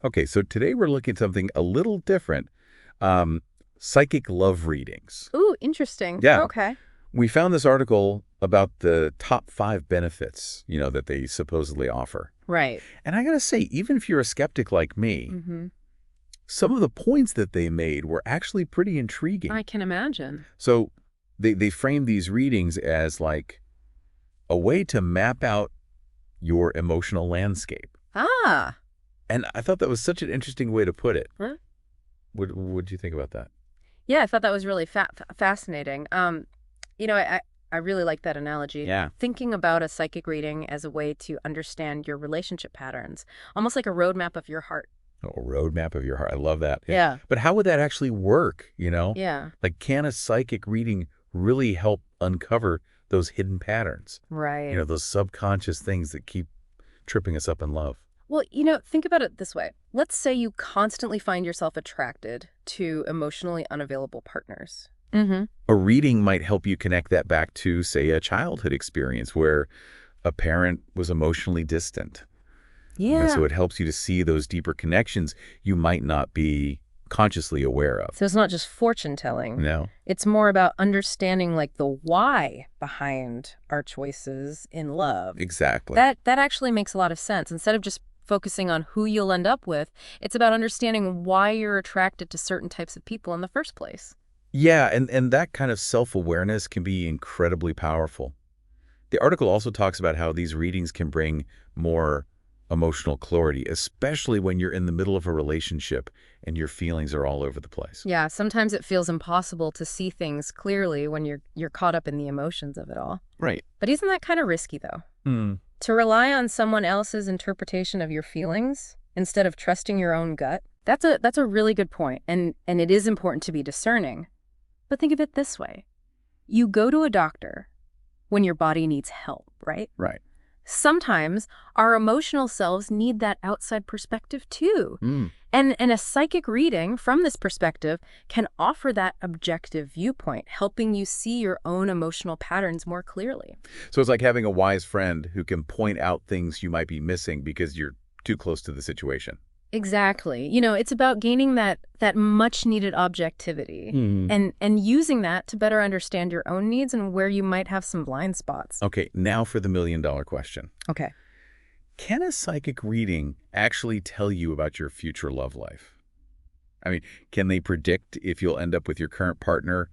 Okay, so today we're looking at something a little different. Um, Psychic love readings. Ooh, interesting. Yeah, Okay. we found this article about the top 5 benefits, that they supposedly offer. Right. And I gotta say, even if you're a skeptic like me, Mm-hmm. some of the points that they made were actually pretty intriguing. I can imagine. So they framed these readings as like a way to map out your emotional landscape. Ah. And I thought that was such an interesting way to put it. Huh? What do you think about that? Yeah, I thought that was really fascinating. I really like that analogy. Yeah. Thinking about a psychic reading as a way to understand your relationship patterns, almost like a roadmap of your heart. A roadmap of your heart. I love that. Yeah. But how would that actually work? Yeah. Like, can a psychic reading really help uncover those hidden patterns? Right. Those subconscious things that keep tripping us up in love. Well, think about it this way. Let's say you constantly find yourself attracted to emotionally unavailable partners. Mm-hmm. A reading might help you connect that back to, say, a childhood experience where a parent was emotionally distant. Yeah. And so it helps you to see those deeper connections you might not be consciously aware of. So it's not just fortune telling. No. It's more about understanding like the why behind our choices in love. Exactly. That actually makes a lot of sense. Instead of just focusing on who you'll end up with, it's about understanding why you're attracted to certain types of people in the first place. Yeah, and that kind of self-awareness can be incredibly powerful. The article also talks about how these readings can bring more emotional clarity, especially when you're in the middle of a relationship and your feelings are all over the place. Yeah, sometimes it feels impossible to see things clearly when you're caught up in the emotions of it all. Right. But isn't that kind of risky though? Hmm. To rely on someone else's interpretation of your feelings instead of trusting your own gut? That's a really good point, and it is important to be discerning. But think of it this way. You go to a doctor when your body needs help, right? Right. Sometimes our emotional selves need that outside perspective too. Mm. And a psychic reading from this perspective can offer that objective viewpoint, helping you see your own emotional patterns more clearly. So it's like having a wise friend who can point out things you might be missing because you're too close to the situation. Exactly. It's about gaining that much needed objectivity and using that to better understand your own needs and where you might have some blind spots. Okay, now for the million-dollar question. Okay. Can a psychic reading actually tell you about your future love life? I mean, can they predict if you'll end up with your current partner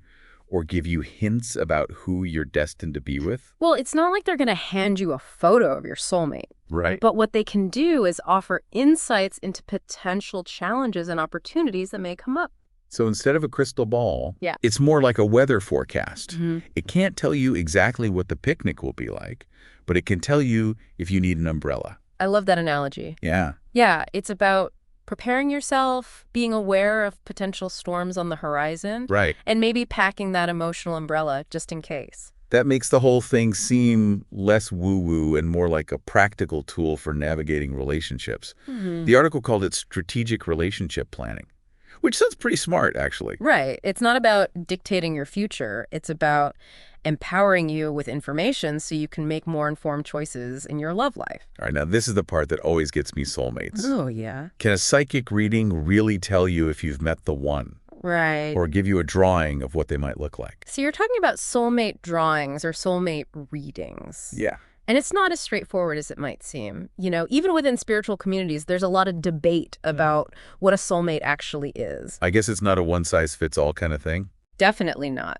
or give you hints about who you're destined to be with? Well, it's not like they're going to hand you a photo of your soulmate. Right. But what they can do is offer insights into potential challenges and opportunities that may come up. So instead of a crystal ball, Yeah. it's more like a weather forecast. Mm-hmm. It can't tell you exactly what the picnic will be like, but it can tell you if you need an umbrella. I love that analogy. Yeah. Yeah, it's about preparing yourself, being aware of potential storms on the horizon, Right. and maybe packing that emotional umbrella just in case. That makes the whole thing seem less woo-woo and more like a practical tool for navigating relationships. Mm-hmm. The article called it strategic relationship planning, which sounds pretty smart, actually. Right. It's not about dictating your future. It's about empowering you with information so you can make more informed choices in your love life. All right, now this is the part that always gets me soulmates. Oh, yeah. Can a psychic reading really tell you if you've met the one? Right. Or give you a drawing of what they might look like? So you're talking about soulmate drawings or soulmate readings. Yeah. And it's not as straightforward as it might seem. Even within spiritual communities, there's a lot of debate about what a soulmate actually is. I guess it's not a one-size-fits-all kind of thing? Definitely not.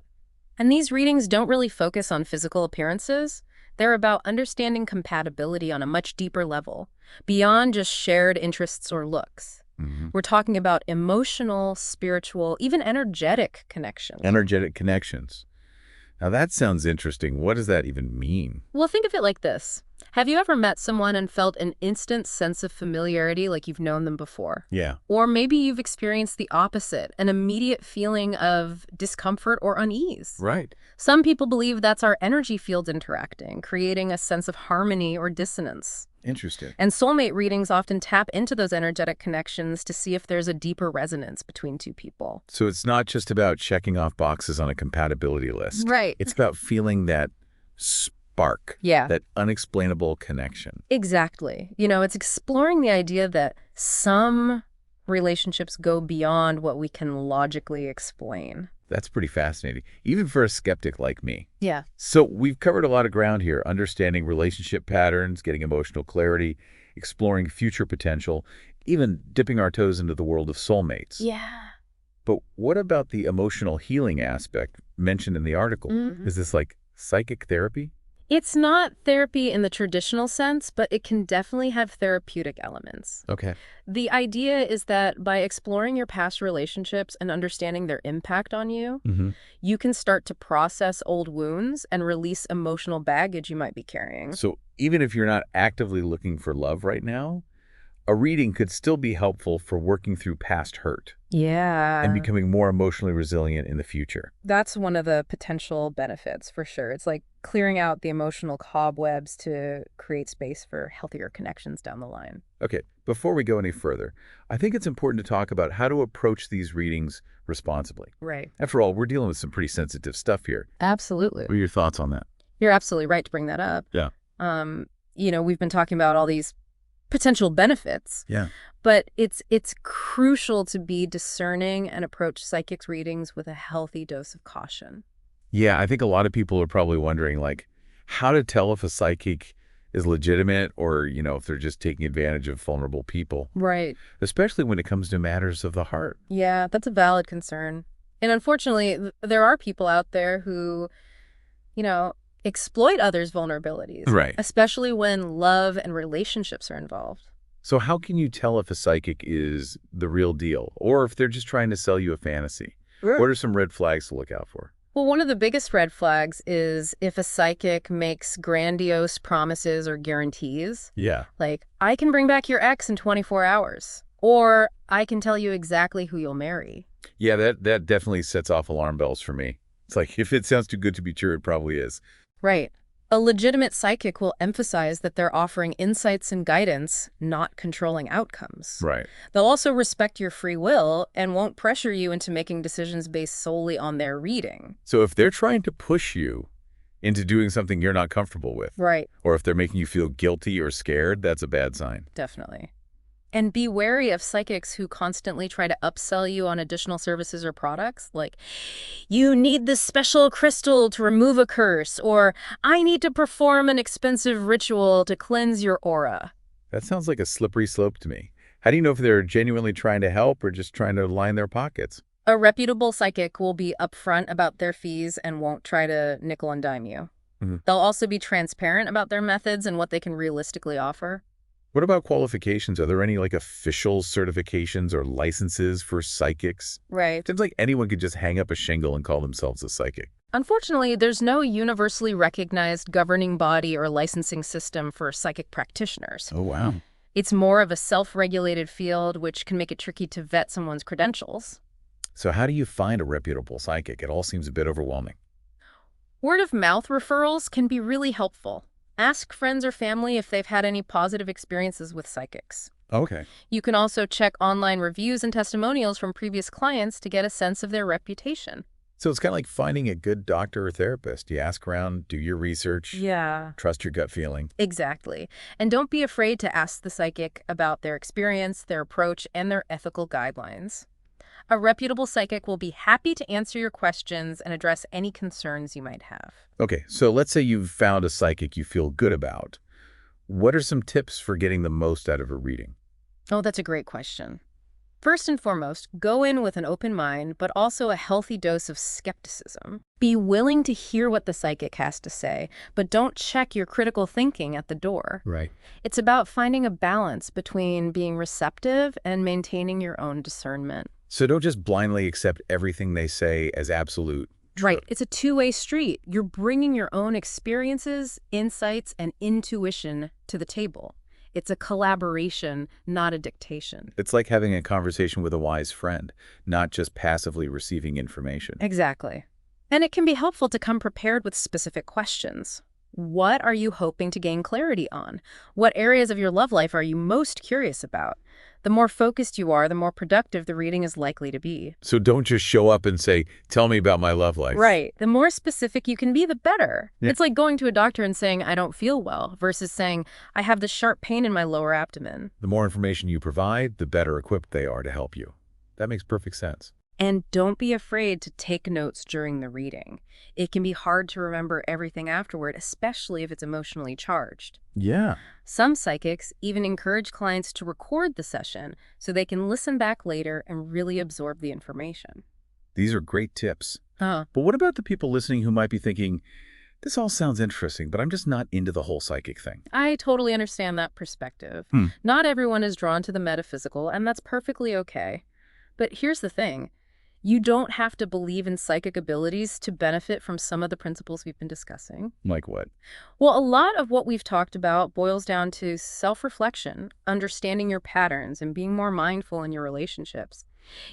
And these readings don't really focus on physical appearances. They're about understanding compatibility on a much deeper level, beyond just shared interests or looks. Mm-hmm. We're talking about emotional, spiritual, even energetic connections. Energetic connections. Now that sounds interesting. What does that even mean? Well, think of it like this. Have you ever met someone and felt an instant sense of familiarity, like you've known them before? Yeah. Or maybe you've experienced the opposite, an immediate feeling of discomfort or unease. Right. Some people believe that's our energy fields interacting, creating a sense of harmony or dissonance. Interesting. And soulmate readings often tap into those energetic connections to see if there's a deeper resonance between two people. So it's not just about checking off boxes on a compatibility list. Right. It's about feeling that spark spark, Yeah. that unexplainable connection. Exactly. It's exploring the idea that some relationships go beyond what we can logically explain. That's pretty fascinating, even for a skeptic like me. Yeah. So we've covered a lot of ground here, understanding relationship patterns, getting emotional clarity, exploring future potential, even dipping our toes into the world of soulmates. Yeah. But what about the emotional healing aspect mentioned in the article? Mhm. Is this like psychic therapy? It's not therapy in the traditional sense, but it can definitely have therapeutic elements. Okay. The idea is that by exploring your past relationships and understanding their impact on you, Mm-hmm. you can start to process old wounds and release emotional baggage you might be carrying. So even if you're not actively looking for love right now, a reading could still be helpful for working through past hurt and Yeah. becoming more emotionally resilient in the future. That's one of the potential benefits for sure. It's like clearing out the emotional cobwebs to create space for healthier connections down the line. Okay, before we go any further, I think it's important to talk about how to approach these readings responsibly. Right. After all, we're dealing with some pretty sensitive stuff here. Absolutely. What are your thoughts on that? You're absolutely right to bring that up. Yeah. We've been talking about all these potential benefits, Yeah. but it's crucial to be discerning and approach psychic readings with a healthy dose of caution. Yeah, I think a lot of people are probably wondering, like, how to tell if a psychic is legitimate or, if they're just taking advantage of vulnerable people, Right. especially when it comes to matters of the heart. Yeah, that's a valid concern. And unfortunately, there are people out there who, exploit others' vulnerabilities, Right. especially when love and relationships are involved. So how can you tell if a psychic is the real deal or if they're just trying to sell you a fantasy? What are some red flags to look out for? Well, one of the biggest red flags is if a psychic makes grandiose promises or guarantees, Yeah. like, I can bring back your ex in 24 hours, or I can tell you exactly who you'll marry. Yeah, that definitely sets off alarm bells for me. It's like, if it sounds too good to be true, it probably is. Right. A legitimate psychic will emphasize that they're offering insights and guidance, not controlling outcomes. Right. They'll also respect your free will and won't pressure you into making decisions based solely on their reading. So if they're trying to push you into doing something you're not comfortable with, Right. or if they're making you feel guilty or scared, that's a bad sign. Definitely. And be wary of psychics who constantly try to upsell you on additional services or products, like, you need this special crystal to remove a curse, or I need to perform an expensive ritual to cleanse your aura. That sounds like a slippery slope to me. How do you know if they're genuinely trying to help or just trying to line their pockets? A reputable psychic will be upfront about their fees and won't try to nickel and dime you. Mhm. They'll also be transparent about their methods and what they can realistically offer. What about qualifications? Are there any official certifications or licenses for psychics? Right. Seems like anyone could just hang up a shingle and call themselves a psychic. Unfortunately, there's no universally recognized governing body or licensing system for psychic practitioners. Oh, wow. It's more of a self-regulated field, which can make it tricky to vet someone's credentials. So how do you find a reputable psychic? It all seems a bit overwhelming. Word-of-mouth referrals can be really helpful. Ask friends or family if they've had any positive experiences with psychics. Okay. You can also check online reviews and testimonials from previous clients to get a sense of their reputation. So it's kind of like finding a good doctor or therapist. You ask around, do your research, Yeah. trust your gut feeling. Exactly. And don't be afraid to ask the psychic about their experience, their approach, and their ethical guidelines. A reputable psychic will be happy to answer your questions and address any concerns you might have. Okay, so let's say you've found a psychic you feel good about. What are some tips for getting the most out of a reading? Oh, that's a great question. First and foremost, go in with an open mind, but also a healthy dose of skepticism. Be willing to hear what the psychic has to say, but don't check your critical thinking at the door. Right. It's about finding a balance between being receptive and maintaining your own discernment. So don't just blindly accept everything they say as absolute. Right. It's a two-way street. You're bringing your own experiences, insights, and intuition to the table. It's a collaboration, not a dictation. It's like having a conversation with a wise friend, not just passively receiving information. Exactly. And it can be helpful to come prepared with specific questions. What are you hoping to gain clarity on? What areas of your love life are you most curious about? The more focused you are, the more productive the reading is likely to be. So don't just show up and say, tell me about my love life. Right. The more specific you can be, the better. Yeah. It's like going to a doctor and saying, I don't feel well, versus saying, I have this sharp pain in my lower abdomen. The more information you provide, the better equipped they are to help you. That makes perfect sense. And don't be afraid to take notes during the reading. It can be hard to remember everything afterward, especially if it's emotionally charged. Yeah. Some psychics even encourage clients to record the session so they can listen back later and really absorb the information. These are great tips. Huh. But what about the people listening who might be thinking, this all sounds interesting, but I'm just not into the whole psychic thing? I totally understand that perspective. Not everyone is drawn to the metaphysical, and that's perfectly okay. But here's the thing. You don't have to believe in psychic abilities to benefit from some of the principles we've been discussing. Like what? Well, a lot of what we've talked about boils down to self-reflection, understanding your patterns, and being more mindful in your relationships.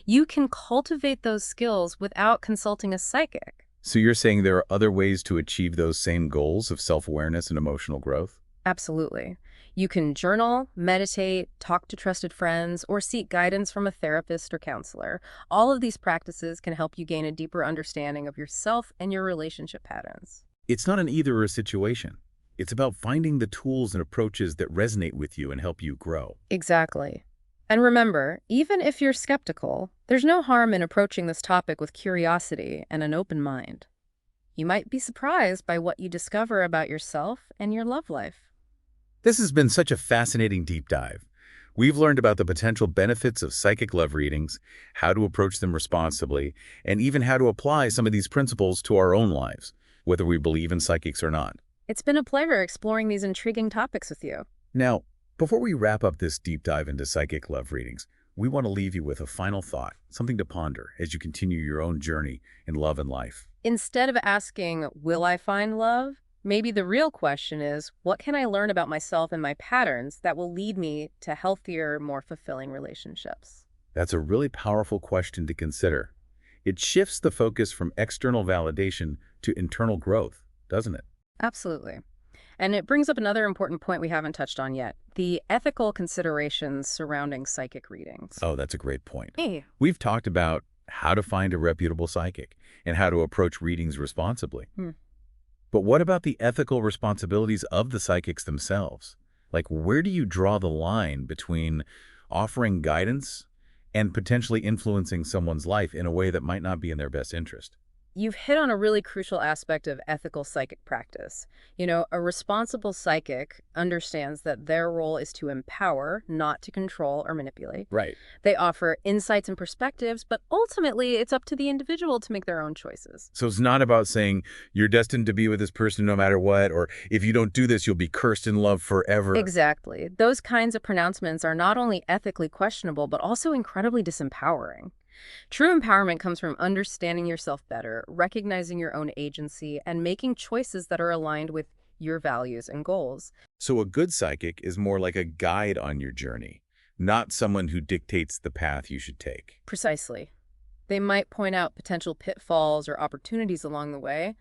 You can cultivate those skills without consulting a psychic. So you're saying there are other ways to achieve those same goals of self-awareness and emotional growth? Absolutely. You can journal, meditate, talk to trusted friends, or seek guidance from a therapist or counselor. All of these practices can help you gain a deeper understanding of yourself and your relationship patterns. It's not an either-or situation. It's about finding the tools and approaches that resonate with you and help you grow. Exactly. And remember, even if you're skeptical, there's no harm in approaching this topic with curiosity and an open mind. You might be surprised by what you discover about yourself and your love life. This has been such a fascinating deep dive. We've learned about the potential benefits of psychic love readings, how to approach them responsibly, and even how to apply some of these principles to our own lives, whether we believe in psychics or not. It's been a pleasure exploring these intriguing topics with you. Now, before we wrap up this deep dive into psychic love readings, we want to leave you with a final thought, something to ponder as you continue your own journey in love and life. Instead of asking, will I find love? Maybe the real question is, what can I learn about myself and my patterns that will lead me to healthier, more fulfilling relationships? That's a really powerful question to consider. It shifts the focus from external validation to internal growth, doesn't it? Absolutely. And it brings up another important point we haven't touched on yet, the ethical considerations surrounding psychic readings. Oh, that's a great point. Hey. We've talked about how to find a reputable psychic and how to approach readings responsibly. But what about the ethical responsibilities of the psychics themselves? Like, where do you draw the line between offering guidance and potentially influencing someone's life in a way that might not be in their best interest? You've hit on a really crucial aspect of ethical psychic practice. You know, a responsible psychic understands that their role is to empower, not to control or manipulate. Right. They offer insights and perspectives, but ultimately it's up to the individual to make their own choices. So it's not about saying you're destined to be with this person no matter what, or if you don't do this, you'll be cursed in love forever. Exactly. Those kinds of pronouncements are not only ethically questionable, but also incredibly disempowering. True empowerment comes from understanding yourself better, recognizing your own agency, and making choices that are aligned with your values and goals. So a good psychic is more like a guide on your journey, not someone who dictates the path you should take. Precisely. They might point out potential pitfalls or opportunities along the way,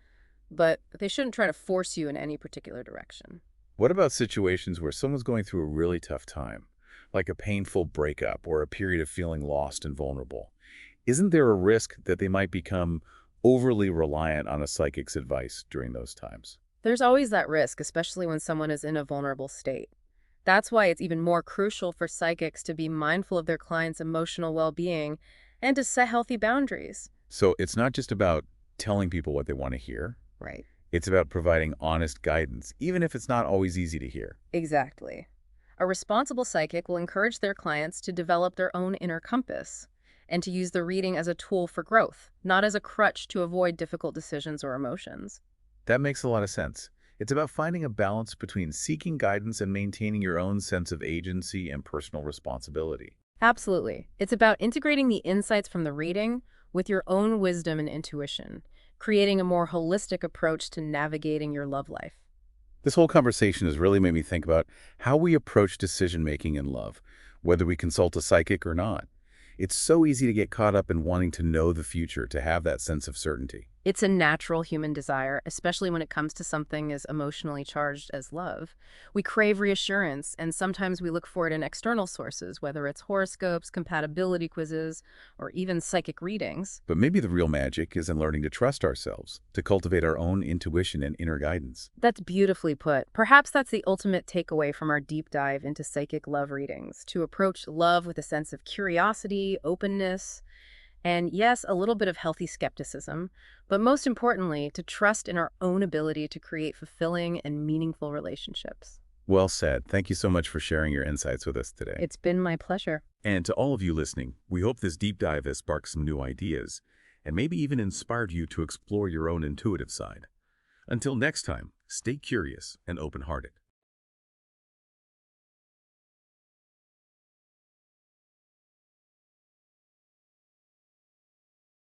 but they shouldn't try to force you in any particular direction. What about situations where someone's going through a really tough time, like a painful breakup or a period of feeling lost and vulnerable? Isn't there a risk that they might become overly reliant on a psychic's advice during those times? There's always that risk, especially when someone is in a vulnerable state. That's why it's even more crucial for psychics to be mindful of their clients' emotional well-being and to set healthy boundaries. So it's not just about telling people what they want to hear. Right. It's about providing honest guidance, even if it's not always easy to hear. Exactly. A responsible psychic will encourage their clients to develop their own inner compass and to use the reading as a tool for growth, not as a crutch to avoid difficult decisions or emotions. That makes a lot of sense. It's about finding a balance between seeking guidance and maintaining your own sense of agency and personal responsibility. Absolutely. It's about integrating the insights from the reading with your own wisdom and intuition, creating a more holistic approach to navigating your love life. This whole conversation has really made me think about how we approach decision-making in love, whether we consult a psychic or not. It's so easy to get caught up in wanting to know the future, to have that sense of certainty. It's a natural human desire, especially when it comes to something as emotionally charged as love. We crave reassurance, and sometimes we look for it in external sources, whether it's horoscopes, compatibility quizzes, or even psychic readings. But maybe the real magic is in learning to trust ourselves, to cultivate our own intuition and inner guidance. That's beautifully put. Perhaps that's the ultimate takeaway from our deep dive into psychic love readings, to approach love with a sense of curiosity, openness, and yes, a little bit of healthy skepticism, but most importantly, to trust in our own ability to create fulfilling and meaningful relationships. Well said. Thank you so much for sharing your insights with us today. It's been my pleasure. And to all of you listening, we hope this deep dive has sparked some new ideas and maybe even inspired you to explore your own intuitive side. Until next time, stay curious and open-hearted.